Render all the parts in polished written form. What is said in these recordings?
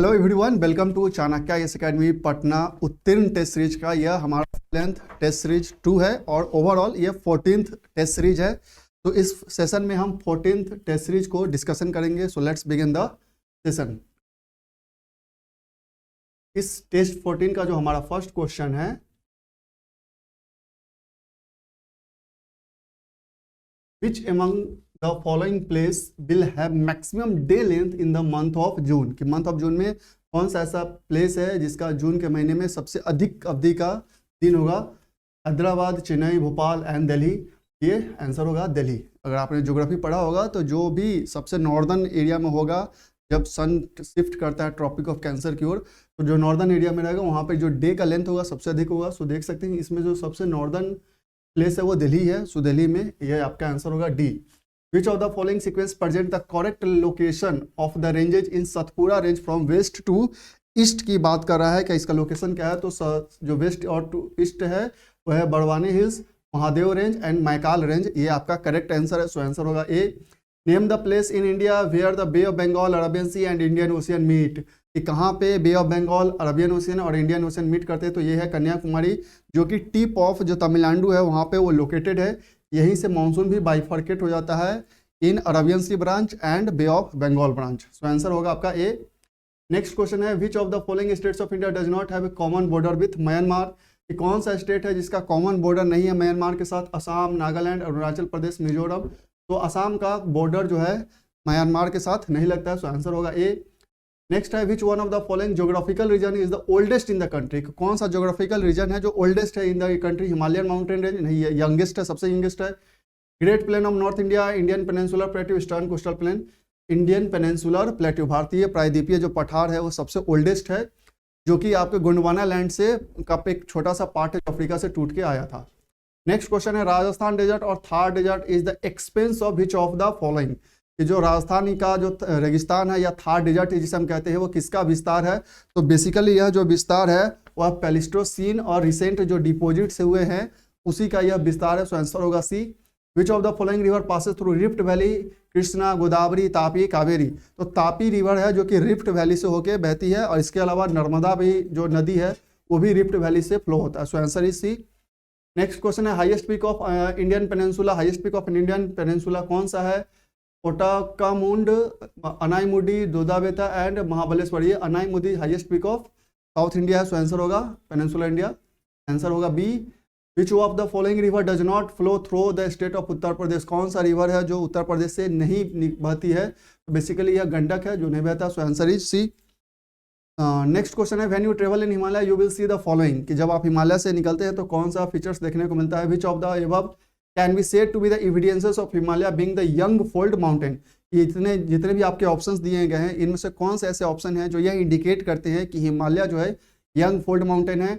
Hello everyone, welcome to Chanakya IAS academy Patna Uttirna test series का यह हमारा 11th टेस्ट सीरीज 2 है और ओवरऑल ये 14th टेस्ट सीरीज है। तो इस सेशन में हम 14th टेस्ट सीरीज को डिस्कशन करेंगे। So let's begin the session. इस टेस्ट 14 का जो हमारा फर्स्ट क्वेश्चन है, which among the following place will have maximum day length in the month of June. कि मंथ ऑफ जून में कौन सा ऐसा प्लेस है जिसका जून के महीने में सबसे अधिक अवधि का दिन होगा। हैदराबाद, चेन्नई, भोपाल एंड दिल्ली। ये आंसर होगा दिल्ली। अगर आपने ज्योग्राफी पढ़ा होगा तो जो भी सबसे नॉर्दर्न एरिया में होगा, जब सन शिफ्ट करता है ट्रॉपिक ऑफ कैंसर की ओर, तो जो नॉर्दर्न एरिया में रहेगा वहाँ पर जो डे का लेंथ होगा सबसे अधिक होगा। सो देख सकते हैं इसमें जो सबसे नॉर्दर्न प्लेस है वो दिल्ली है। सो दिल्ली में यह आपका आंसर होगा D. Which of the following sequence present the correct location of the ranges in Satpura range from west to east की बात कर रहा है। क्या इसका लोकेशन क्या है? तो जो वेस्ट और टू ईस्ट है वो है Barwani hills, Mahadev range and Maikal range. ये आपका करेक्ट आंसर है। सो आंसर होगा A. Name the place in India where the bay of Bengal, Arabian sea and Indian ocean meet. कि कहाँ पे bay of Bengal, Arabian ocean और इंडियन ओशियन मीट करते हैं? तो ये है कन्याकुमारी, जो कि टिप ऑफ जो तमिलनाडु है वहाँ पे वो लोकेटेड है। यहीं से मानसून भी बाइफर्केट हो जाता है in Arabian sea branch and bay of Bengal branch. So answer होगा आपका ए। नेक्स्ट क्वेश्चन है, which of the following states of India does not have a common border with Myanmar. कि कौन सा स्टेट है जिसका कॉमन बॉर्डर नहीं है म्यांमार के साथ? असम, नागालैंड, अरुणाचल प्रदेश, मिजोरम। तो असम का बॉर्डर जो है म्यांमार के साथ नहीं लगता है। सो आंसर होगा ए। नेक्स्ट है, which one of the following geographical region is the oldest in the country. कौन सा ज्योग्राफिकल रीजन है जो ओल्डेस्ट है in the country? Himalayan mountain range नहीं है, यंगेस्ट है, सबसे यंगेस्ट है। Great plain of north India, Indian peninsular plateau, eastern coastal plain. Indian peninsular plateau, भारतीय प्रायद्वीपीय जो पठार है वो सबसे ओल्डेस्ट है, जो कि आपके गोंडवाना लैंड से का एक छोटा सा पार्ट है अफ्रीका से टूट के आया था। नेक्स्ट क्वेश्चन है, राजस्थान डेजर्ट और Thar desert is the expanse of which of the following. कि जो राजस्थानी का जो रेगिस्तान है या थार डेजर्ट जिसे हम कहते हैं वो किसका विस्तार है? तो बेसिकली यह जो विस्तार है वह पेलिस्टोसीन और रिसेंट जो डिपोजिट से हुए हैं उसी का यह विस्तार है। सो आंसर होगा C. Which of the following river passes through rift valley, Krishna, Godavari, Tapi, Kaveri. तो तापी रिवर है जो कि रिफ्ट वैली से होके बहती है और इसके अलावा नर्मदा भी जो नदी है वो भी रिफ्ट वैली से फ्लो होता है। So answer is C. Next question है, highest peak of Indian peninsula. Highest peak of Indian peninsula कौन सा है? ओटाकामुंड, अनाईमुडी, दोदाबेता एंड महाबलेश्वर। ये Anaimudi highest peak of south India है। सो आंसर होगा पेनिनसुला इंडिया। आंसर होगा B. Which of the following river does not flow through the state of Uttar Pradesh. कौन सा river है जो उत्तर प्रदेश से नहीं बहती है? तो बेसिकली यह गंडक है जो नहीं बहता। So answer is C. Next question है, when you travel in Himalaya you will see the following. कि जब आप हिमालय से निकलते हैं तो कौन सा फीचर्स देखने को मिलता है? Which of the above can be said to be the evidences of Himalaya being the young fold mountain. ये जितने भी आपके ऑप्शंस दिए गए हैं इनमें से कौन से ऐसे ऑप्शन हैं जो यह इंडिकेट करते हैं कि हिमालय जो है यंग फोल्ड माउंटेन है?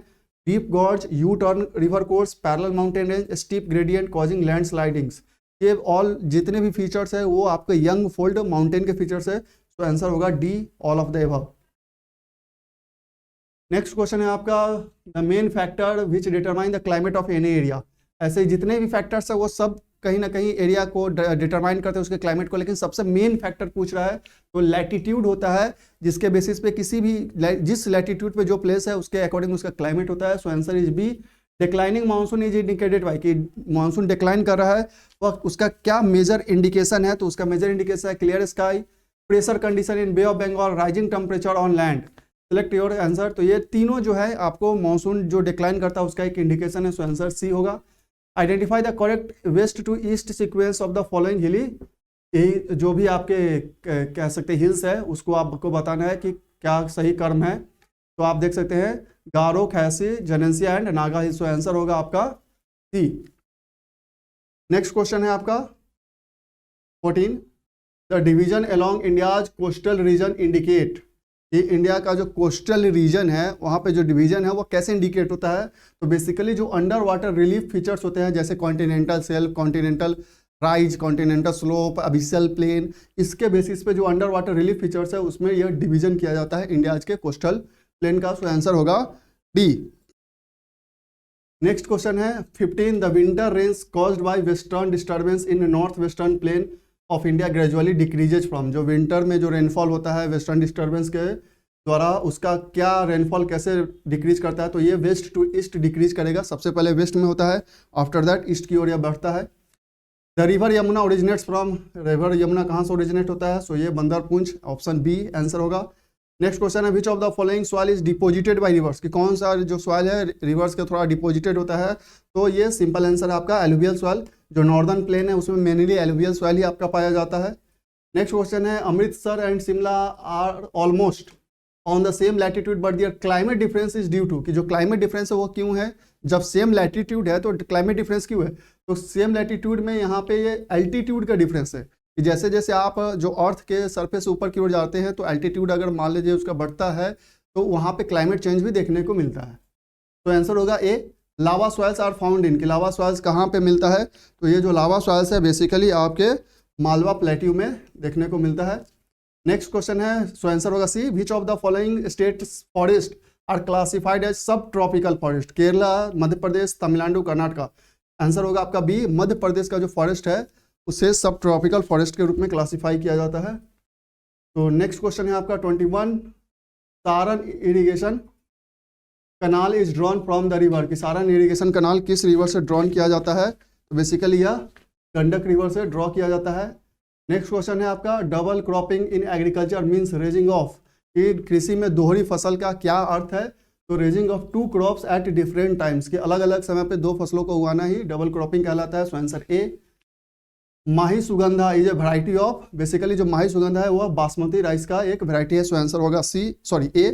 Deep gorge, U turn river course, parallel mountain range, steep gradient causing landslidings. ये ऑल जितने भी फीचर्स है वो आपके यंग फोल्ड माउंटेन के फीचर्स है। तो आंसर होगा D, all of the above. Next question है आपका, the main factor which determine the climate of any area. ऐसे जितने भी फैक्टर्स है वो सब कहीं ना कहीं एरिया को डिटरमाइन करते हैं उसके क्लाइमेट को, लेकिन सबसे मेन फैक्टर पूछ रहा है तो लैटिट्यूड होता है, जिसके बेसिस पे किसी भी जिस लैटिट्यूड पे जो प्लेस है उसके अकॉर्डिंग उसका क्लाइमेट होता है। So answer is B. Declining monsoon is indicated by, कि मानसून डिक्लाइन कर रहा है वह उसका क्या मेजर इंडिकेशन है? तो उसका मेजर इंडिकेशन है clear sky, pressure condition in bay of Bengal, rising temperature on land. Select your answer. तो ये तीनों जो है आपको मानसून जो डिक्लाइन करता है उसका एक इंडिकेशन है। सो आंसर सी होगा। Identify the correct west to east sequence of the following hilly. यही जो भी आपके कह सकते हिल्स है उसको आपको बताना है कि क्या सही क्रम है। तो आप देख सकते हैं Garo, Khasi, Jaintia and Naga hills. So answer होगा आपका सी। नेक्स्ट क्वेश्चन है आपका 14, the division along India's coastal region indicate. ये इंडिया का जो कोस्टल रीजन है वहाँ पे जो डिवीजन है वो कैसे इंडिकेट होता है? तो बेसिकली जो अंडर वाटर रिलीफ फीचर्स होते हैं जैसे continental shelf, continental rise, continental slope, abyssal plain, इसके बेसिस पे जो अंडर वाटर रिलीफ फीचर्स है उसमें यह डिवीजन किया जाता है इंडिया के कोस्टल प्लेन का। सो आंसर होगा डी। नेक्स्ट क्वेश्चन है 15, the winter rains caused by western disturbance in north western plain of India gradually decreases from. जो विंटर में जो रेनफॉल होता है वेस्टर्न डिस्टर्बेंस के द्वारा उसका क्या रेनफॉल कैसे डिक्रीज करता है, तो ये वेस्ट टू ईस्ट डिक्रीज करेगा। सबसे पहले वेस्ट में होता है, आफ्टर दैट ईस्ट की ओर यह बढ़ता है। The river Yamuna originates from, river Yamuna कहाँ से ओरिजिनेट होता है, सो ये बंदरपुंज, ऑप्शन बी आंसर होगा। नेक्स्ट क्वेश्चन है which of the following soil is deposited bye reverse, कि कौन सा जो सॉइल है रिवर्स के थोड़ा डिपोजिटेड होता है, तो ये सिंपल आंसर है आपका एलुवियल सॉइल। जो नॉर्दर्न प्लेन है उसमें मेनली एलुवियल सॉइल ही आपका पाया जाता है। नेक्स्ट क्वेश्चन है Amritsar and Shimla are almost on the same latitude but their climate difference is due to, कि जो क्लाइमेट डिफरेंस है वो क्यों है, जब सेम लैटिट्यूड है तो क्लाइमेट डिफरेंस क्यों है, तो सेम लैटिट्यूड में यहाँ पे ये एल्टीट्यूड का डिफरेंस है, कि जैसे जैसे आप जो अर्थ के सरफेस ऊपर की ओर जाते हैं तो एल्टीट्यूड अगर मान लीजिए उसका बढ़ता है तो वहाँ पे क्लाइमेट चेंज भी देखने को मिलता है। तो आंसर होगा ए, लावा सॉइल्स आर फाउंड इन, कि लावा सॉइल्स कहाँ पे मिलता है, तो ये जो लावा सॉइल्स है बेसिकली आपके मालवा प्लेट्यू में देखने को मिलता है। नेक्स्ट क्वेश्चन है, सो आंसर होगा C, which of the following state forest are classified as sub tropical forest, Kerala, Madhya Pradesh, Tamil Nadu, Karnataka. Answer होगा आपका बी, मध्य प्रदेश का जो फॉरेस्ट है उसे सब ट्रॉपिकल फॉरेस्ट के रूप में क्लासिफाई किया जाता है। तो नेक्स्ट क्वेश्चन है आपका 21, Saran irrigation canal is drawn from the river, कि सारण इरिगेशन कनाल किस रिवर से ड्रॉन किया जाता है, तो बेसिकली यह गंडक रिवर से ड्रॉ किया जाता है। नेक्स्ट क्वेश्चन है आपका double cropping in agriculture means raising of, कि कृषि में दोहरी फसल का क्या अर्थ है, तो raising of two crops at different times, कि अलग अलग समय पे दो फसलों को उगाना ही डबल क्रॉपिंग कहलाता है। So answer A. Mahi Sugandha is a variety of, basically जो माही सुगंधा है वह बासमती राइस का एक वैरायटी है। सो आंसर होगा A.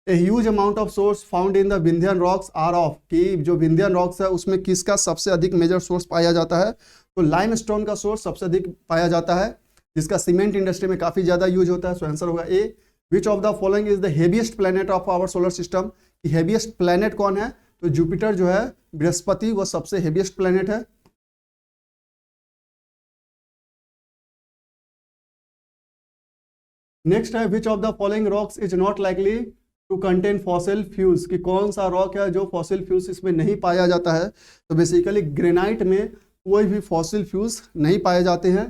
A huge amount of source found in the Vindhyan rocks are of, कि जो विंध्यन रॉक्स है उसमें किसका सबसे अधिक मेजर सोर्स पाया जाता है, तो लाइमस्टोन का सोर्स सबसे अधिक पाया जाता है, जिसका सीमेंट इंडस्ट्री में काफी ज्यादा यूज होता है। सो आंसर होगा A. Which of the following is the heaviest planet of our solar system, heaviest planet कौन है, तो जुपिटर जो है बृहस्पति वह सबसे हेवीएस्ट प्लेनेट है। नेक्स्ट है which of the following rocks is not likely to contain fossil fuels, कि कौन सा रॉक है जो फॉसिल फ्यूल्स इसमें नहीं पाया जाता है, तो बेसिकली ग्रेनाइट में कोई भी फॉसिल फ्यूल्स नहीं पाए जाते हैं।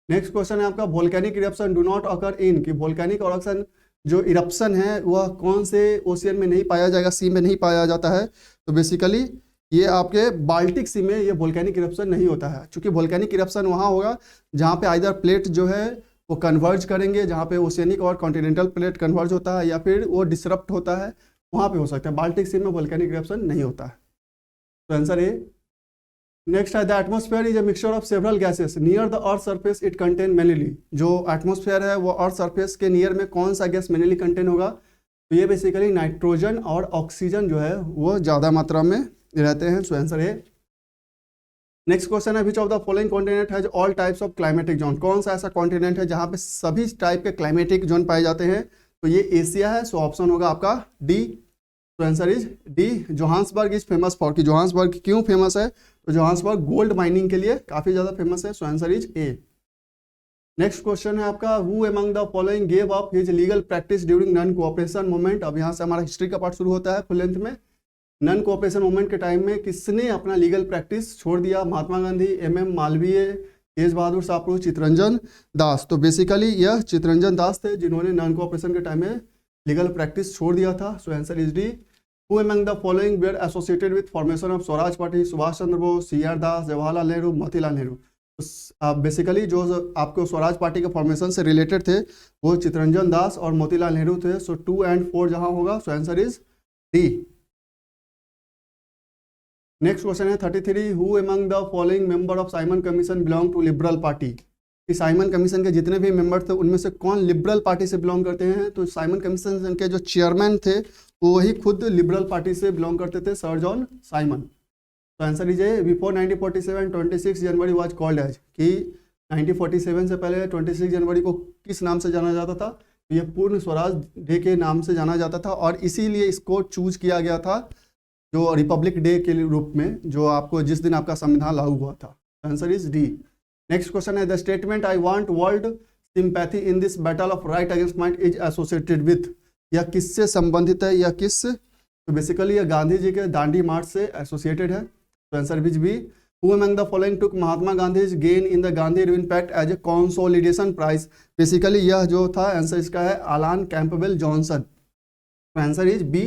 नेक्स्ट क्वेश्चन है आपका volcanic eruption do not occur in, कि वोल्केनिक इरप्शन जो इरप्शन है वह कौन से ओशियन में नहीं पाया जाएगा, सी में नहीं पाया जाता है, तो बेसिकली ये आपके बाल्टिक सी में ये वोल्केनिक इरप्शन नहीं होता है, क्योंकि वोल्केनिक इरप्शन वहाँ होगा जहाँ पे आइदर प्लेट जो है वो कन्वर्ज करेंगे, जहाँ पे ओशियनिक और कॉन्टिनेंटल प्लेट कन्वर्ज होता है, या फिर वो डिसरप्ट होता है, वहाँ पे हो सकता है। बाल्टिक सी में वोल्केनिक इरप्शन नहीं होता है। तो आंसर ए। नेक्स्ट है the atmosphere is a mixture of several gases near the earth surface it contain mainly, जो एटमॉस्फेयर है वो अर्थ सरफेस के नियर में कौन सा गैस मेनली कंटेन होगा, तो ये बेसिकली नाइट्रोजन और ऑक्सीजन जो है वो ज़्यादा मात्रा में रहते हैं। So answer A. Next question है which of the following continent has all types of climatic zone, कौन सा ऐसा कॉन्टिनेंट है जहाँ पे सभी टाइप के क्लाइमेटिक जोन पाए जाते हैं, तो ये एशिया है। सो ऑप्शन होगा आपका डी। तो answer is D. Johannesburg is famous for, कि जोहान्सबर्ग क्यों फेमस है, तो जोहान्सबर्ग गोल्ड माइनिंग के लिए काफी ज्यादा फेमस है। So answer is A. Next question है आपका who among the following gave up his legal practice during non cooperation movement. अब यहाँ से हमारा हिस्ट्री का पार्ट शुरू होता है फुल लेंथ में। नॉन कोऑपरेशन मूवमेंट के टाइम में किसने अपना लीगल प्रैक्टिस छोड़ दिया, महात्मा गांधी, एम मालवीय, तेज बहादुर सापरू, चितरंजन दास। तो बेसिकली यह चितरंजन दास थे जिन्होंने नॉन कोऑपरेशन के टाइम में लीगल प्रैक्टिस छोड़ दिया था। So answer is D. Who among the following were associated with formation of Swaraj party, Subhash Chandra Bose, CR. Das, Jawaharlal Nehru, Motilal Nehru. Basically जो आपको स्वराज पार्टी के फॉर्मेशन से रिलेटेड थे वो चितरंजन दास और मोतीलाल नेहरू थे। सो 2 और 4 जहां होगा, so answer is D. Next question है 33 who among the following member of Simon commission belong to liberal party. इस साइमन कमीशन के जितने भी मेंबर थे उनमें से कौन लिबरल पार्टी से बिलोंग करते हैं, तो साइमन कमीशन के जो चेयरमैन थे वो वही खुद लिबरल पार्टी से बिलोंग करते थे, सर जॉन साइमन। तो answer is A. Before 1947 26 January was called as, कि 1947 से पहले 26 जनवरी को किस नाम से जाना जाता था, तो यह पूर्ण स्वराज डे के नाम से जाना जाता था, और इसीलिए इसको चूज किया गया था जो रिपब्लिक डे के रूप में, जो आपको जिस दिन आपका संविधान लागू हुआ था। Answer is D. Next question है the statement I want world sympathy in this battle of right against might is associated with, यह किससे संबंधित है, यह किस, तो बेसिकली यह गांधी जी के दांडी मार्च से एसोसिएटेड है। तो answer which B. Who among the following took Mahatma Gandhi's gain in the Gandhi Review Pact as a consolidation prize? Basically यह जो था आंसर इसका है Alan Campbell Johnson. So answer is B.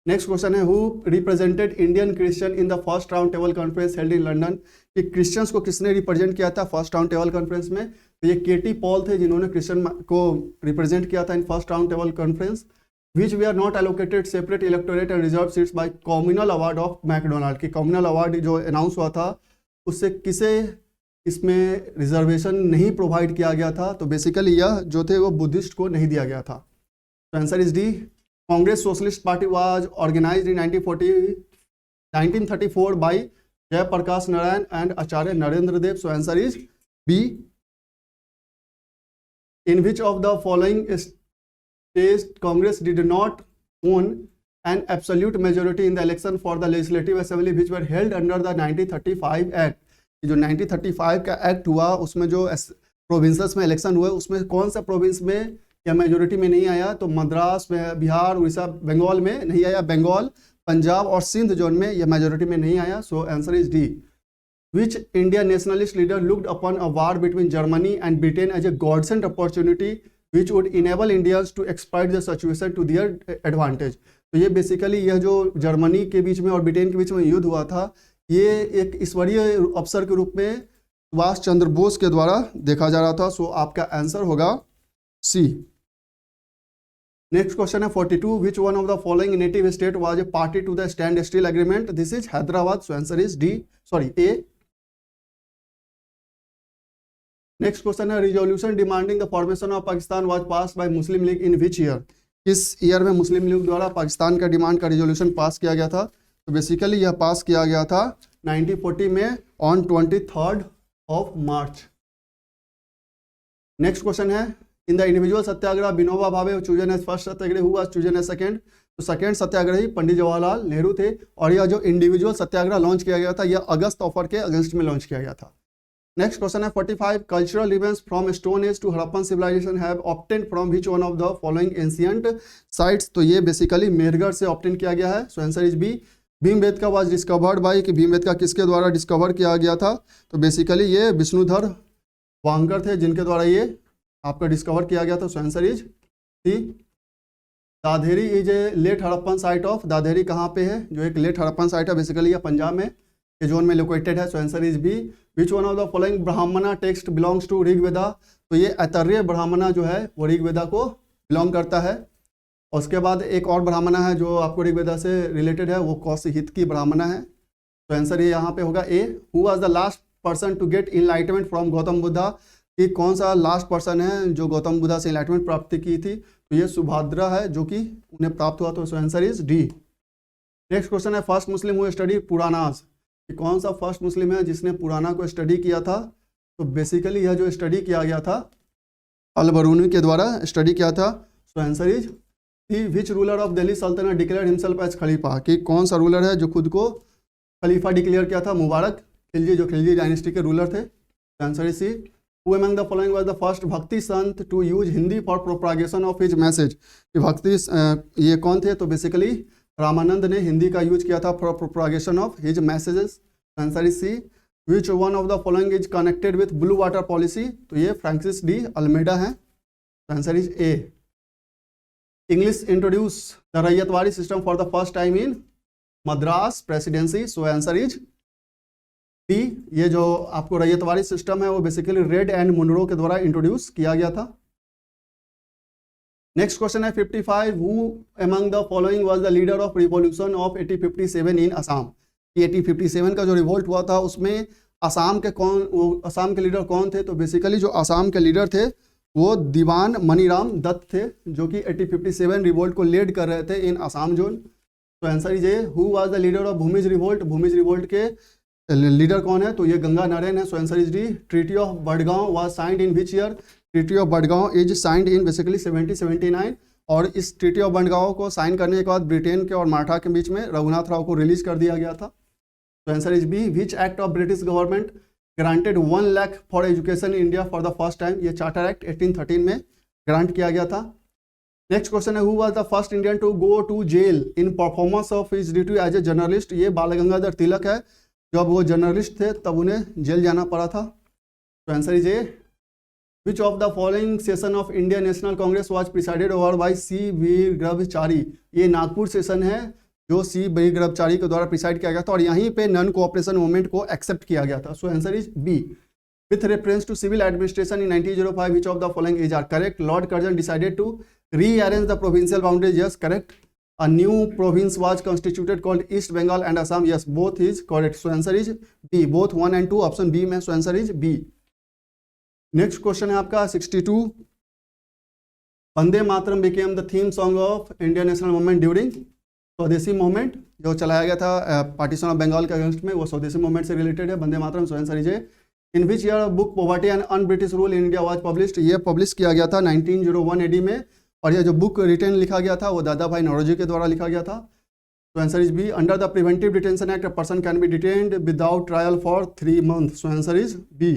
Next question है who represented Indian Christian in the first round table conference held in London? कि Christians को किसने represent किया था फर्स्ट राउंड टेबल कॉन्फ्रेंस में? तो ये केटी पॉल थे जिन्होंने क्रिश्चियन को रिप्रेजेंट किया था in first round table conference. Which we are not allocated separate electorate and reserve seats by communal award of MacDonald? की कम्युनल अवार्ड जो अनाउंस हुआ था उससे किसे इसमें रिजर्वेशन नहीं प्रोवाइड किया गया था? तो बेसिकली यह जो थे वो बुद्धिस्ट को नहीं दिया गया था। तो answer is D. Congress socialist party was organised in 1934 by Jayaprakash Narayan and Acharya Narendra Dev. So answer is B. In which of the following state Congress did not own an absolute majority in the election for the legislative assembly which were held under the 1935 act? जो 1935 का act हुआ उसमें जो provinces में election हुए उसमें कौन सा प्रोविंस में या मेजोरिटी में नहीं आया? तो मद्रास, बिहार, उड़ीसा, बंगाल में नहीं आया। बंगाल, पंजाब और सिंध जोन में यह मेजोरिटी में नहीं आया। सो answer is D. Which Indian nationalist leader looked upon a war between Germany and Britain as a godsend opportunity which would enable Indians to exploit the situation to their advantage? तो ये basically यह जो Germany के बीच में और Britain के बीच में युद्ध हुआ था ये एक ईश्वरीय अवसर के रूप में सुभाष चंद्र बोस के द्वारा देखा जा रहा था। सो आपका आंसर होगा सी। नेक्स्ट क्वेश्चन है 42 which one of the following native state was a party to the standstill agreement? This is Hyderabad. So answer is D, sorry A. Next question है resolution demanding the formation of Pakistan was passed by Muslim League in which year? किस year में Muslim league द्वारा पाकिस्तान का demand का resolution pass किया गया था? तो बेसिकली यह पास किया गया था 1940 में on 23rd of March. Next question है in the individual satyagraha Vinoba Bhave chosen as first satyagrahi who was chosen as second? तो सेकंड सत्याग्रही पंडित जवाहरलाल नेहरू थे और यह जो इंडिविजुअल सत्याग्रह लॉन्च किया गया था यह अगस्त ऑफर के अगेंस्ट में लॉन्च किया गया था। नेक्स्ट क्वेश्चन है 45 cultural remains from stone age to Harappan civilisation have obtained from which one of the following ancient sites? तो ये बेसिकली मेहरगढ़ से ऑब्टेन किया गया है। So answer is B. Bhimbetka was discovered by कि भीमबेटका किसके द्वारा डिस्कवर किया गया था? तो बेसिकली ये विष्णुधर वांकर थे जिनके द्वारा ये आपका डिस्कवर किया गया था। So answer is C. Dadheri is a late Harappan site of? Dadheri कहाँ पे है? जो एक लेट हड़प्पन साइट है बेसिकली यह पंजाब में के जोन में लोकेटेड है। So answer is B. Which one of the following Brahmana text belongs to Rigveda? तो ये ऐतरेय ब्राह्मणा जो है वो ऋग्वेदा को बिलोंग करता है। और उसके बाद एक और ब्राह्मणा है जो आपको ऋग्वेदा से रिलेटेड है, वो कौशिक की ब्राह्मणा है। तो आंसर ये यहाँ पे होगा A. Who was the last person to get enlightenment from Gautam Buddha? कि कौन सा लास्ट पर्सन है जो गौतम बुद्धा से इनलाइटमेंट प्राप्त की थी? तो ये सुभद्रा है जो कि उन्हें प्राप्त हुआ। तो answer is D. Next question है first Muslim who study Puranas? कि कौन सा फर्स्ट मुस्लिम है जिसने पुराना को स्टडी किया था? तो बेसिकली यह जो स्टडी किया गया था अल-बरूनी के द्वारा स्टडी किया था। So answer is C. Which ruler of Delhi Sultanat declared himself as खलीफा? कि कौन सा रूलर है जो खुद को खलीफा डिक्लेयर किया था? मुबारक खिलजी जो खिलजी डायनेस्टी के रूलर थे। Answer is C. Who among the following was the first Bhakti sant to use Hindi for propagation of his message? Bhakti ये कौन थे? तो बेसिकली रामानंद ने हिंदी का यूज किया था for propagation of his messages. Answer is C. Which one of the following is connected with blue water policy? तो ये फ्रांसिस डी अल्मेडा है। Answer is A. English introduce the ryotwari system for the first time in Madras presidency. So answer is D. ये जो आपको ryotwari system है वो basically red and Munro के द्वारा इंट्रोड्यूस किया गया था। नेक्स्ट क्वेश्चन है 55 who among the following was the leader of revolution of 1857 इन असम? 1857 का जो रिवोल्ट हुआ था उसमें असम के लीडर कौन थे? तो बेसिकली जो असम के लीडर थे वो दीवान मनीराम दत्त थे जो कि 1857 रिवोल्ट को लीड कर रहे थे इन असम जोन। तो answer is A. Who was the leader of Bhumij revolt? Bhumij revolt के लीडर कौन है? तो ये गंगा नारायण है। So answer is D. Treaty of Badgaon was signed in which year? Treaty of Badgaon is signed in basically 1779 और इस ट्रीटी ऑफ बडगांव को साइन करने के बाद ब्रिटेन के और मराठा के बीच में रघुनाथ राव को रिलीज कर दिया गया था। तो answer is B. Which act of British government granted 1 lakh for education in India for the first time? ये चार्टर एक्ट 1813 में ग्रांट किया गया था। नेक्स्ट क्वेश्चन है who was the first Indian to go to jail in performance of his duty as a journalist? ये बाल गंगाधर तिलक है जब वो जर्नलिस्ट थे तब उन्हें जेल जाना पड़ा था। तो answer is A. Which of the following session of Indian National Congress was presided over by C Veerabhadrachari. ये नागपुर सेशन है जो सी वीरभद्राचारी के द्वारा प्रिसाइड किया गया था और यहीं पे नॉन कोऑपरेशन मूवमेंट को एक्सेप्ट किया गया था। So answer is B. With reference to civil administration in 1905, which of the following is are correct? Lord Curzon decided to rearrange the provincial boundaries. Yes, correct. A new province was constituted called East Bengal and Assam. Yes, both is correct. So answer is B. Both 1 and 2 option B में. So answer is B. Next question है आपका 62. Vande Mataram became the theme song of Indian national movement during स्वदेशी movement जो चलाया गया था partition of Bengal के against में, वो स्वदेशी मूवमेंट से रिलेटेड है Vande Mataram. So answer is A. In which year book poverty and un British rule in India was published. ये पब्लिश किया गया था 1901 AD में और ये जो बुक रिटेन लिखा गया था वो दादा भाई नौरोजी के द्वारा लिखा गया था। तो answer is B. Under the preventive detention act a person can be detained without trial for 3 months। So answer is B.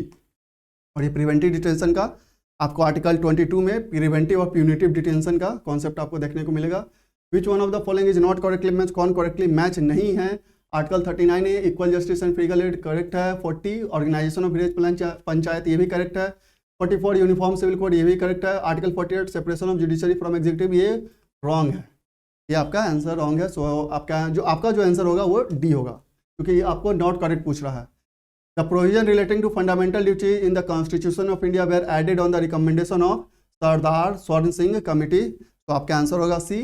और ये प्रिवेंटिव डिटेंशन का आपको आर्टिकल 22 में प्रिवेंटिव और प्यूनिटिव डिटेंशन का कॉन्सेप्ट आपको देखने को मिलेगा। विच one of the following is not correctly match. कौन करेक्टली मैच नहीं है। आर्टिकल 39 है equal justice and free add correct है। 40 ऑर्गेनाइजेशन ऑफ विलेज पंचायत ये भी करेक्ट है। 44 यूनिफॉर्म सिविल कोड ये भी करेक्ट है। Article 48 separation of judiciary from executive ये रॉन्ग है। ये आपका आंसर रॉन्ग है। सो आपका जो आंसर होगा वो डी होगा क्योंकि ये आपको नॉट करेक्ट पूछ रहा है। The provision relating to fundamental duty in the constitution of India were added on the recommendation of Sardar Swaran Singh committee. तो आपका आंसर होगा C.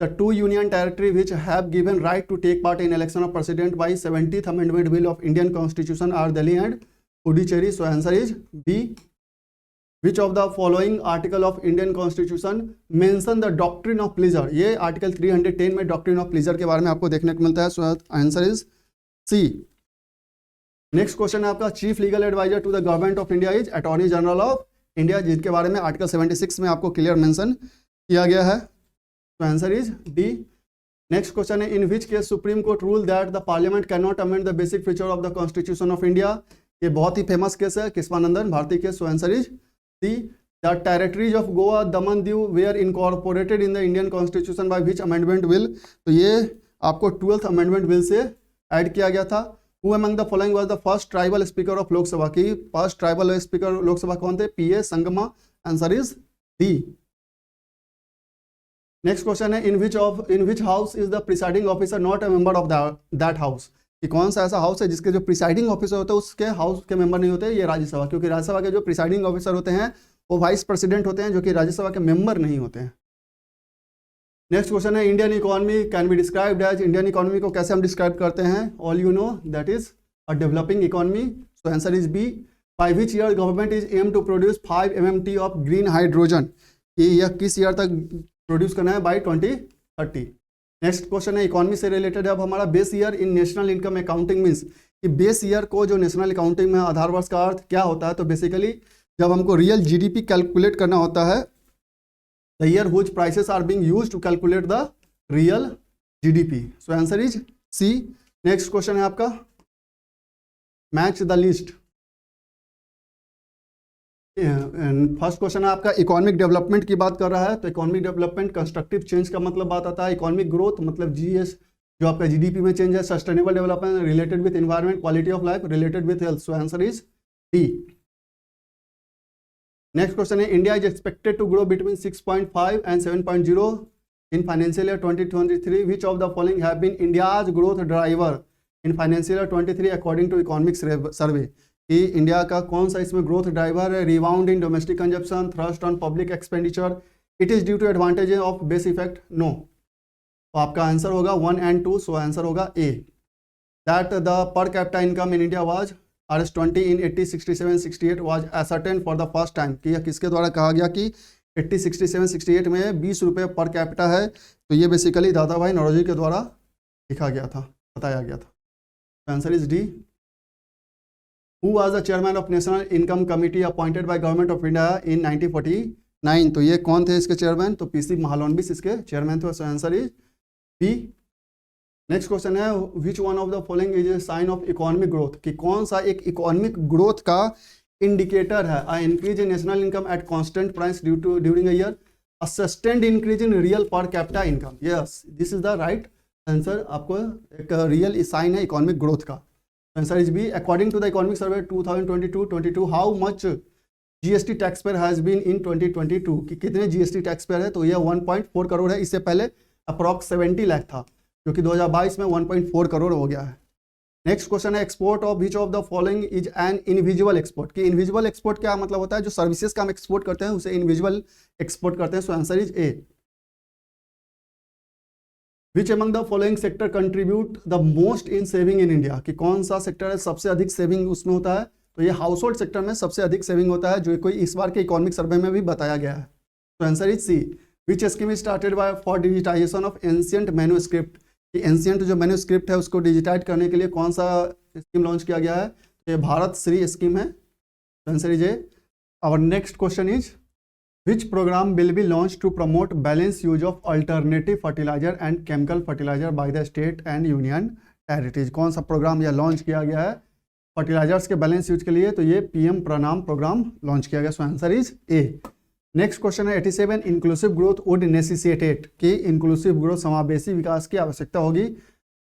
The 2 union territory which have given right to take part in election of president by 70th Amendment Bill of Indian Constitution are Delhi and Puducherry. So answer is B. Which of the following article of Indian Constitution mention the doctrine of pleasure? ये article 310 में doctrine of pleasure के बारे में आपको देखने को मिलता है। So answer is C. Next question है आपका chief legal adviser to the government of India is attorney general of India, जिसके बारे में आर्टिकल 76 में आपको क्लियर मेंशन किया गया है। तो answer is D. Next question है in which case supreme court rule that the parliament can not amend the basic feature of the constitution of India. ये बहुत ही फेमस केस है Kesavananda Bharati case. So answer is C. The territories of Goa Daman Diu were incorporated in the Indian constitution by which amendment bill. तो ये आपको 12th amendment bill से add किया गया था। Who among the following was the first tribal speaker of लोक सभा की फर्स्ट ट्राइबल स्पीकर लोक सभा कौन थे? P A Sangma. Answer is D. Next question है in which house is the presiding officer not a member of that house. कि कौन सा ऐसा हाउस है जिसके जो प्रिसाइडिंग ऑफिसर होते हैं उसके हाउस के मेंबर नहीं होते? ये राज्यसभा, क्योंकि राज्यसभा के जो प्रिसाइडिंग ऑफिसर होते हैं वो वाइस प्रेसिडेंट होते हैं जो कि राज्यसभा के मेंबर नहीं होते हैं। नेक्स्ट क्वेश्चन है Indian economy can be described as. Indian economy को कैसे हम डिस्क्राइब करते हैं? All you know that is a developing economy. So answer is B. By which year government is aim to produce 5 MMT of green hydrogen. कि यह किस year तक produce करना है? बाय 2030। नेक्स्ट क्वेश्चन है इकोनॉमी से रिलेटेड है अब हमारा base year in national income accounting means कि बेस ईयर को जो नेशनल अकाउंटिंग में आधार वर्ष का अर्थ क्या होता है? तो बेसिकली जब हमको रियल जीडीपी कैलकुलेट करना होता है the year whose prices are being used to calculate the real GDP. So answer is C. Next question है आपका match the list. First question है आपका इकोनॉमिक डेवलपमेंट की बात कर रहा है। तो इकोनॉमिक डेवलपमेंट कंस्ट्रक्टिव चेंज का मतलब बात आता है। इकोनॉमिक ग्रोथ मतलब जीएस जो आपका जीडीपी में चेंज है। Sustainable development related with environment, quality of life related with health. So answer is D. Next question है India is expected to grow between 6.5 and 7.0 in financial year 2023। Which of the following have been India's growth driver in financial year 23 according to economic survey. कि India का कौन सा इसमें growth driver है? Rebound in domestic consumption, thrust on public expenditure, it is due to advantage of base effect. No. तो आपका answer होगा 1 and 2। So answer होगा A. That the per capita income in India was RS20 in 80, 67, 68 was ascertained for the first time। कि यह किसके द्वारा कहा गया कि 80, 67, 68 में 20 रुपये पर कैपिटा है? तो ये बेसिकली दादा भाई नौरोजी के द्वारा लिखा गया था, बताया गया था। Answer is D. Who was the chairman of national income committee appointed by government of India in 1949। तो ये कौन थे इसके चेयरमैन? तो PC महालनबिस इसके चेयरमैन थे। Answer is B. Next question है which one of the following is a sign of economic growth. कि कौन सा एक इकोनॉमिक ग्रोथ का इंडिकेटर है? A increase in national income at constant price due to during a year, a sustained increase in real per capita income. Yes, this is the right answer. आपको एक real sign है economic growth का। Answer is B. According to the economic survey 2022-22 how much GST tax payer has been in 2022 कि कितने GST tax pair है, तो यह 1.4 करोड़ है। इससे पहले अप्रॉक्स 70 लाख था, जो कि 2022 में 1.4 करोड़ हो गया है। नेक्स्ट क्वेश्चन है export of which of the following is an invisible export कि इनविजिबल एक्सपोर्ट क्या मतलब होता है, जो सर्विसेज का हम एक्सपोर्ट करते हैं उसे इनविजिबल एक्सपोर्ट करते हैं। So answer is A. Which among the following sector contribute the most in saving in India कि कौन सा सेक्टर है सबसे अधिक सेविंग उसमें होता है, तो ये हाउस होल्ड सेक्टर में सबसे अधिक सेविंग होता है, जो कोई इस बार के इकोनॉमिक सर्वे में भी बताया गया है। तो answer is C. Which scheme is started by for digitisation of ancient manuscript कि एंशिएंट जो मैन्युस्क्रिप्ट है उसको डिजिटाइज करने के लिए कौन सा स्कीम लॉन्च किया गया है, तो ये भारत श्री स्कीम है। तो answer is A. Our next question is which program will be launch to promote balance use of alternative fertilizer and chemical fertilizer by the state and union territories. कौन सा programme यह लॉन्च किया गया है fertilisers के balance use के लिए, तो ये पीएम प्रणाम प्रोग्राम लॉन्च किया गया। So answer is A. Next question है 87 इंक्लूसिव ग्रोथ वुड नेसेसिटेट कि इंक्लूसिव ग्रोथ समावेशी विकास की आवश्यकता होगी।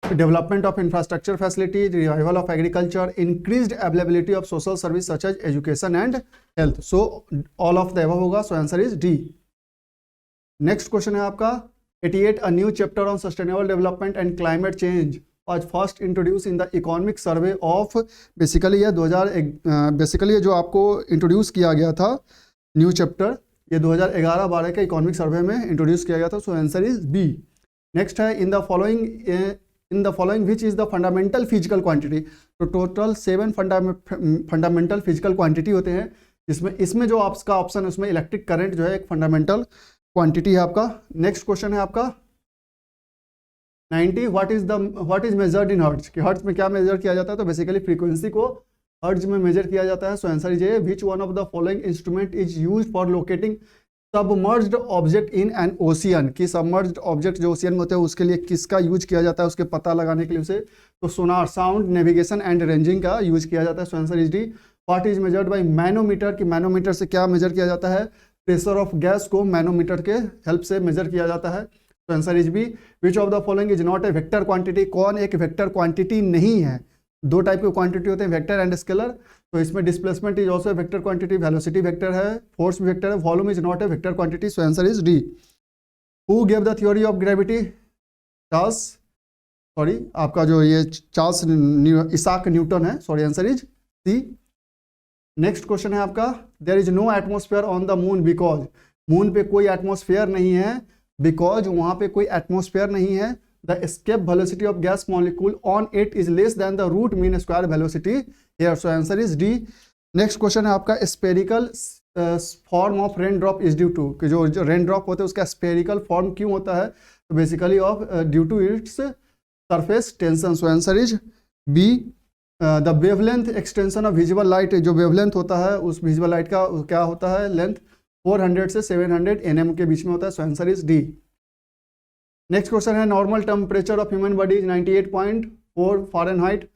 Development of infrastructure facility, revival of agriculture, increased availability of social service such as education and health. So all of the above होगा। So answer is D. Next question है आपका 88 a new chapter on sustainable development and climate change was first introduced in the economic survey of basically ये 2000 basically जो आपको introduce किया गया था new chapter, ये 2011-12 के इकोनॉमिक सर्वे में इंट्रोड्यूस किया गया था। So answer is B. Next है in the following which is the fundamental physical quantity. तो टोटल 7 फंडामेंटल फिजिकल क्वांटिटी होते हैं, जिसमें इसमें जो आपका ऑप्शन है उसमें इलेक्ट्रिक करंट जो है एक फंडामेंटल क्वांटिटी है आपका। नेक्स्ट क्वेश्चन है आपका 90 what is measured in hertz कि हर्ट्ज में क्या मेजर किया जाता है, तो बेसिकली फ्रीक्वेंसी को हर्ट्ज में मेजर किया जाता है। So answer is A. Which one of the following instrument is used for locating submerged object in an ocean कि सबमर्ज्ड ऑब्जेक्ट जो ओशियन में होते हैं उसके लिए किसका यूज किया जाता है, उसके पता लगाने के लिए उसे, तो sonar, sound, navigation and ranging का यूज किया जाता है। So answer is D. What is measured by manometer कि मैनोमीटर से क्या मेजर किया जाता है, प्रेशर ऑफ गैस को मैनोमीटर के हेल्प से मेजर किया जाता है। तो answer is B. Which of the following is not a vector quantity कौन एक वेक्टर क्वांटिटी नहीं है। दो टाइप के क्वांटिटी होते हैं, वेक्टर एंड स्केलर। तो इसमें displacement is also vector quantity, velocity vector है, फोर्स भी वेक्टर है, volume is not a vector quantity. So answer is D. Who give the theory of gravity, आपका जो ये चार्ल्स इसाक न्यूटन है। Sorry answer is C. Next question है आपका there is no atmosphere on the moon because moon पे कोई atmosphere नहीं है, बिकॉज वहां पे कोई एटमोस्फेयर नहीं है। The escape velocity of gas molecule on it is less than the root mean square velocity here. So answer is D. Next question है आपका spherical form of rain drop is due to कि जो rain drop होता है उसका spherical form क्यों होता है, तो basically of due to its surface tension. So answer is B. The wavelength extension of visible light, जो वेवलेंथ होता है उस विजिबल लाइट का क्या होता है, लेंथ 400 से 700 nm के बीच में होता है। So answer is D. Next question है normal temperature of human body is 98.4 fahrenheit,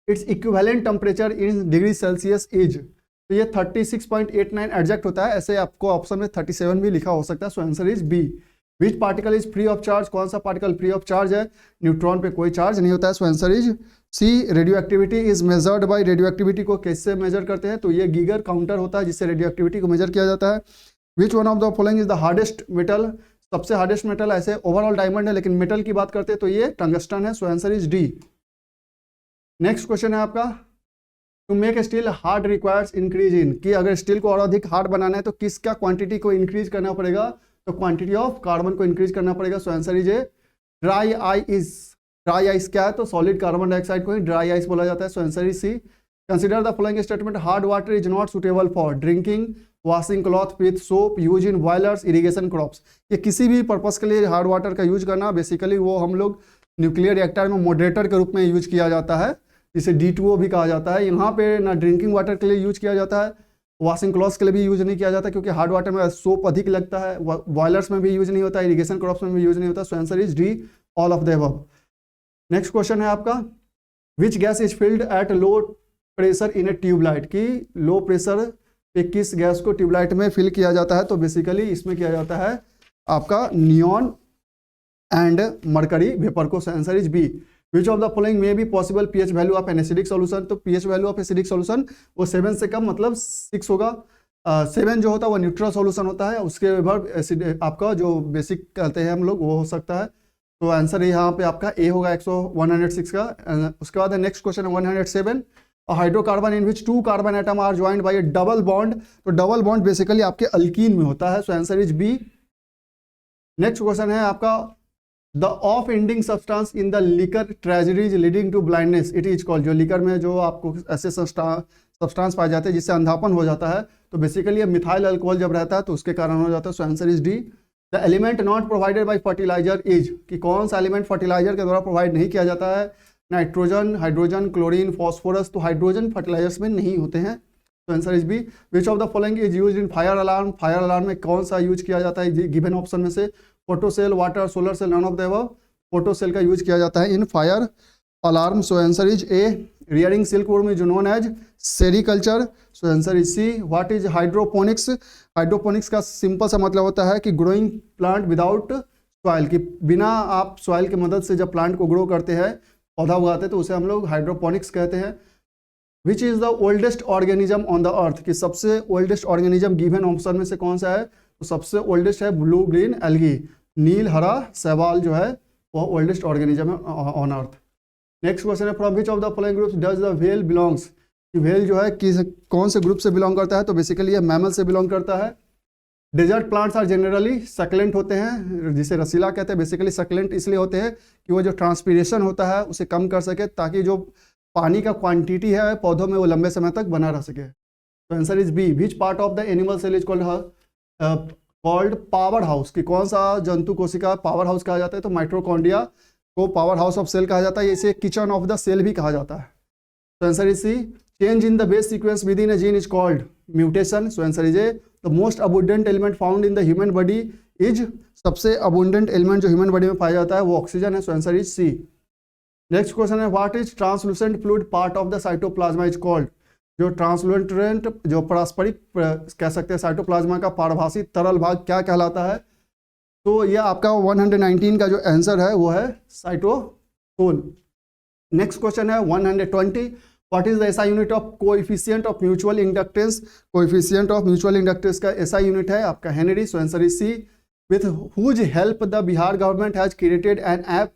it's equivalent temperature in degree celsius is, तो ये 36.89 एग्जैक्ट होता है। ऐसे आपको ऑप्शन में 37 भी लिखा हो सकता है। So answer is B. Which particle is free of charge, कौन सा पार्टिकल फ्री ऑफ चार्ज है, न्यूट्रॉन पे कोई चार्ज नहीं होता है। So answer is C. Radio activity is measured by, radio activity को कैसे मेजर करते हैं, तो ये गीगर काउंटर होता है जिससे रेडियो एक्टिविटी को मेजर किया जाता है। Which one of the following is the hardest metal, सबसे हार्डेस्ट मेटल ऐसे ओवरऑल डायमंड है, लेकिन मेटल की बात करते हैं तो ये टंगस्टन है। So answer is D. Next question है आपका to make steel hard requires increase in कि अगर स्टील को और अधिक हार्ड बनाना है तो किसका क्वांटिटी को इंक्रीज करना पड़ेगा, तो क्वांटिटी ऑफ कार्बन को इंक्रीज करना पड़ेगा। सो answer is A. Dry ice क्या है, तो सॉलिड कार्बन डाइऑक्साइड को ही ड्राई आइस बोला जाता है। So answer is C. Consider the following statement hard water is not suitable for drinking, washing cloth with soap, use in boilers, irrigation crops. ये किसी भी पर्पस के लिए हार्ड वाटर का यूज करना, बेसिकली वो हम लोग न्यूक्लियर रिएक्टर में मॉडरेटर के रूप में यूज किया जाता है, जिसे D2O भी कहा जाता है। यहाँ पे ना ड्रिंकिंग वाटर के लिए यूज किया जाता है, वॉशिंग क्लॉथ्स के लिए भी यूज नहीं किया जाता क्योंकि हार्ड वाटर में सोप अधिक लगता है, बॉयलर्स में भी यूज नहीं होता, इरिगेशन क्रॉप्स में भी यूज नहीं होता। So answer is D, all of the above. Next question है आपका which gas is filled at low pressure in a tube light की लो प्रेशर पे किस गैस को ट्यूबलाइट में फिल किया जाता है, तो बेसिकली इसमें किया जाता है आपका नियॉन एंड मरकरी वेपर को। Answer is B. Which of the following में भी possible pH value of an acidic solution, तो pH value of acidic solution वो 7 से कम मतलब 6 होगा। 7 जो होता है वो न्यूट्रल सोल्यूशन होता है, उसके बाद एसिड आपका जो बेसिक कहते हैं हम लोग वो हो सकता है। तो आंसर यहाँ पे आपका ए होगा 106 का। उसके बाद नेक्स्ट क्वेश्चन है 107, hydrocarbon in which 2 carbon atom are joined by a double bond, तो डबल बॉन्ड बेसिकली आपके अल्कीन में होता है, so answer is B. Next question है आपका the offending substance in the liquor tragedies leading to blindness it is called, जो liquor में जो आपको ऐसे सब्सटेंस पाए जाते हैं जिससे अंधापन हो जाता है, तो बेसिकली ये मिथाइल अल्कोहल जब रहता है तो उसके कारण हो जाता है, so answer is D. The element not provided by fertilizer is, कि कौन सा एलिमेंट फर्टिलाइजर के द्वारा प्रोवाइड नहीं किया जाता है, नाइट्रोजन, हाइड्रोजन, क्लोरीन, फॉस्फोरस, तो हाइड्रोजन फर्टिलाइजर्स में नहीं होते हैं, तो answer is B. Which of the following is used in fire alarm, fire alarm में कौन सा यूज किया जाता है गिवन ऑप्शन में से, photo cell, water, solar cell, none of the above, photo cell का यूज किया जाता है in fire alarm, so answer is A. Rearing silkworm is known as sericulture, so answer is C. What is hydroponics, hydroponics का simple सा मतलब होता है कि ग्रोइंग प्लांट विदाउट सॉइल, कि बिना आप सॉइल की मदद से जब प्लांट को ग्रो करते हैं, पौधा उगाते हैं, तो उसे हम लोग हाइड्रोपोनिक्स कहते हैं। विच is the oldest organism on the earth, कि सबसे ओल्डेस्ट ऑर्गेनिज्म गिवन ऑप्शन में से कौन सा है, तो सबसे ओल्डेस्ट है ब्लू ग्रीन एल्गी, नील हरा शैवाल जो है वह ओल्डेस्ट ऑर्गेनिज्म है ऑन अर्थ। नेक्स्ट क्वेश्चन है from which of the following groups does the whale belongs, कि व्हेल जो है किस कौन से ग्रुप से बिलोंग करता है, तो बेसिकली ये मैमल से बिलोंग करता है। Desert plants are generally succulent होते हैं, जिसे रसीला कहते हैं, बेसिकली सक्लेंट इसलिए होते हैं कि वो जो ट्रांसपीरेशन होता है उसे कम कर सके, ताकि जो पानी का क्वांटिटी है पौधों में वो लंबे समय तक बना रह सके, तो answer is B. Which part of the animal cell is called power house, कि कौन सा जंतु कोशिका पावर हाउस कहा जाता है, तो माइटोकॉन्ड्रिया को पावर हाउस ऑफ सेल कहा जाता है, इसे किचन ऑफ द सेल भी कहा जाता है, तो answer is C. Change in the base sequence within a gene is called mutation, so answer is A. The most abundant element found in the human body is, सबसे abundant element जो human body में पाया जाता है वो oxygen है, so answer is C. Next question है what is translucent fluid part of the cytoplasm is called, जो ट्रांसलूसेंट जो पारस्परिक कह सकते हैं साइटोप्लाज्मा का पारभासी तरल भाग क्या कहलाता है, तो ये आपका 119 का जो आंसर है वो है साइटोसोल। नेक्स्ट क्वेश्चन है 120, what is the SI unit of coefficient of mutual inductance, coefficient of mutual inductance का एसआई यूनिट है आपका henry, so answer is C. With whose help the Bihar government has created an app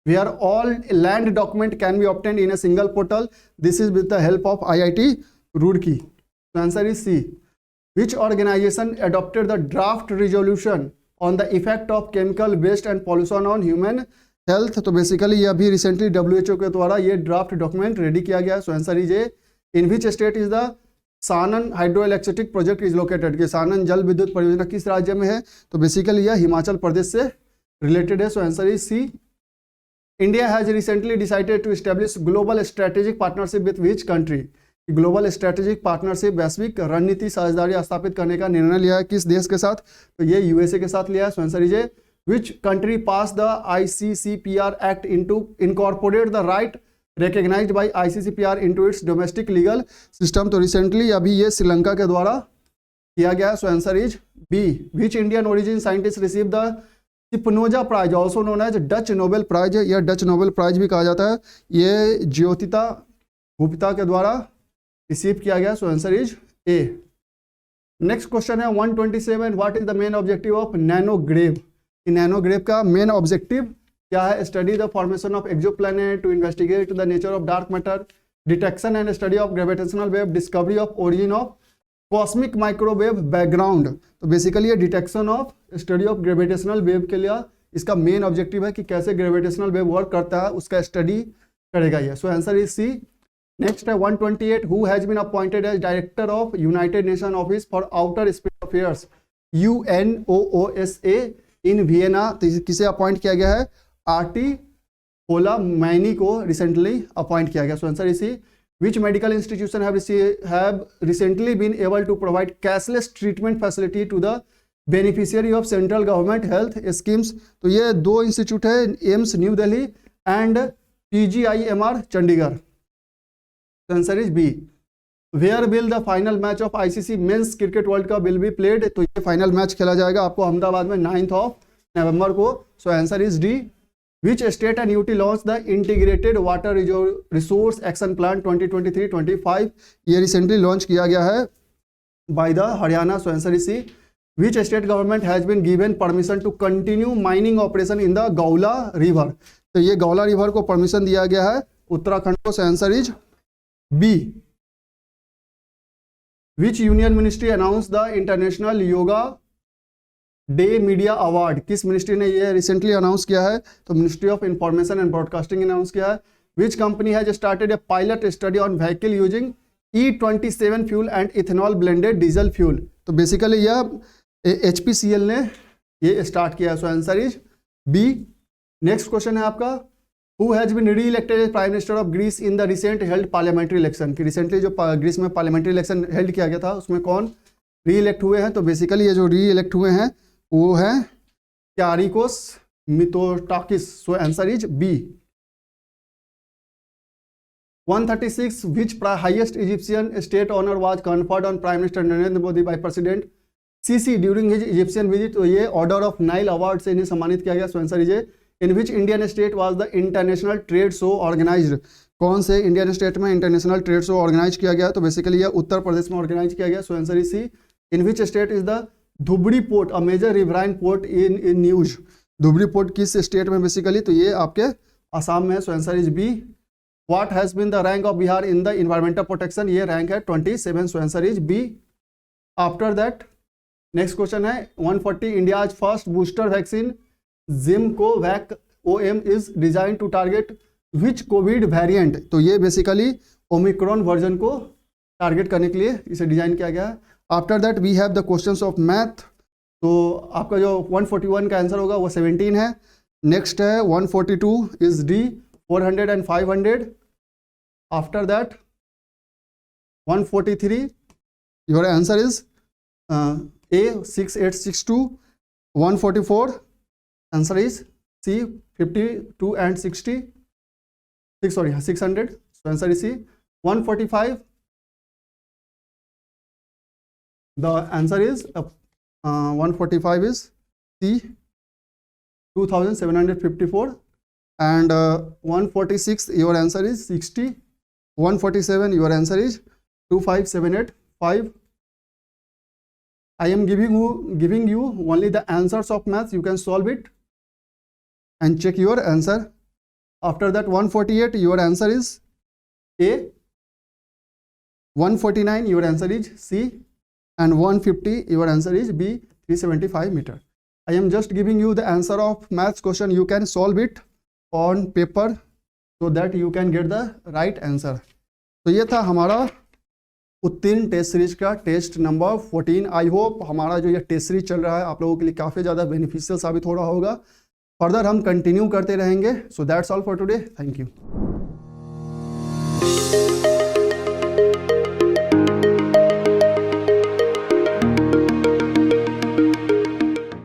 where all land document can be obtained in a single portal, this is with the help of IIT Roorkee, so answer is C. Which organization adopted the draft resolution on the effect of chemical waste and pollution on human health, तो basically ये अभी recently WHO के द्वारा ये draft document ready किया गया, so answer is A. In which state is the Sanan hydroelectric project is located, कि सानन जल विद्युत परियोजना किस राज्य में है, तो बेसिकली यह हिमाचल प्रदेश से रिलेटेड है, so answer is C. India has recently decided to establish global strategic partnership with which country, global strategic partnership वैश्विक रणनीति साझेदारी स्थापित करने का निर्णय लिया है किस देश के साथ, तो ये यूएसए के साथ लिया है, so answer is A. Which country pass the ICCPR act into incorporate the right recognized by ICCPR into its domestic legal system, तो रिसेंटली अभी ये श्रीलंका के द्वारा किया गया है, so answer is B. Which Indian origin scientist receive the Spinoza prize also known as Dutch Nobel prize, या Dutch Nobel prize भी कहा जाता है, ये ज्योतिता गुप्ता के द्वारा रिसीव किया गया, so answer is A. Next question है 127, what is the main objective of NANOGrav, NANOGrav का मेन ऑब्जेक्टिव क्या है, study the formation of exoplanet, to investigate the nature of dark matter, detection and study of gravitational wave, discovery of origin of cosmic microwave background, तो basically ये detection of study of gravitational wave के लिए इसका main objective है कि कैसे gravitational wave work करता है उसका स्टडी करेगा ये, so answer is C. Next है 128, who has been appointed as director of United Nation office for outer space affairs UNOOSA in Vienna, किसे अपॉइंट किया गया है, आर्टी पोला मैनी को रिसेंटली अपॉइंट किया गया, so answer is C. Which medical institution have recently been able to provide cashless treatment facility to the beneficiary of central government health schemes, तो ये दो इंस्टीट्यूट है, AIIMS New Delhi and PGIMR Chandigarh, answer is B. Where will the final match of ICC men's cricket world cup will be played, तो ये final match खेला जाएगा आपको अहमदाबाद में 9 नवंबर को, सो answer is D. Which state and UT launched the integrated water resource action plan 2023-25? ये recently launch किया गया है by the Haryana so answer is C. Which state government has been given permission to continue mining operation in the Gaula river? तो ये Gaula river को permission दिया गया है उत्तराखंड को, so answer is B. Which union ministry announced the International Yoga Day Media Award? किस ministry ने ये रिसेंटली अनाउंस किया है? तो ministry of information and broadcasting ने अनाउंस किया है. Which company has started a pilot study on vehicle using E27 fuel and ethanol blended diesel fuel? तो बेसिकली यह HPCL ने ये स्टार्ट किया है, so answer is B. Next question है आपका, who has been reelected as prime minister of Greece in the recent held parliamentary election? कि recently जो ग्रीस में पार्लियामेंट्री इलेक्शन हेल्ड किया गया था उसमें कौन री इलेक्ट हुए हैं? तो बेसिकली ये जो री इलेक्ट हुए हैं वो है Kyriakos Mitsotakis, so answer is B. 136 which highest Egyptian state honor was conferred on Prime Minister Narendra Modi by President Sisi during his Egyptian visit? तो ये ऑर्डर ऑफ नाइल अवार्ड से इन्हें सम्मानित किया गया, so answer is A. In which Indian state was the international trade show organized? कौन से Indian state में इंटरनेशनल ट्रेड शो ऑर्गेनाइज किया गया? तो बेसिकली ये उत्तर प्रदेश में ऑर्गेनाइज किया गया, so answer is C. In which state is the Dhubri port a major riverine port in news? Dhubri port किस स्टेट में बेसिकली? तो ये आपके आसाम में, so answer is B. What has been the rank of Bihar in the environmental protection? ये rank है 27, so answer is B. After that, next question है 140 India's first booster vaccine Zimcovac OM is designed to target which COVID variant? तो ये basically Omicron version को target करने के लिए इसे डिजाइन किया गया है. After that we have the questions of math. तो आपका जो 141 का आंसर होगा वो 17 है. नेक्स्ट है 142 is D 400 and 500. After that 143 your answer is A 6862. 144 answer is C 52 and 60. 600, so answer is C. 145 the answer is 145 is C 2754. And 146 your answer is 60. 147 your answer is 25785. I am giving you only the answers of maths. You can solve it and check your answer. After that 148 your answer is A. 149 your answer is C. And 150 your answer is B 375 meter. I am just giving you the answer of maths question. You can solve it on paper so that you can get the right answer. तो ये था हमारा उत्तीर्ण test series का test number 14. I hope हमारा जो ये test series चल रहा है आप लोगों के लिए काफ़ी ज़्यादा बेनिफिशियल साबित हो रहा होगा. फर्दर हम कंटिन्यू करते रहेंगे. So that's all for today. Thank you.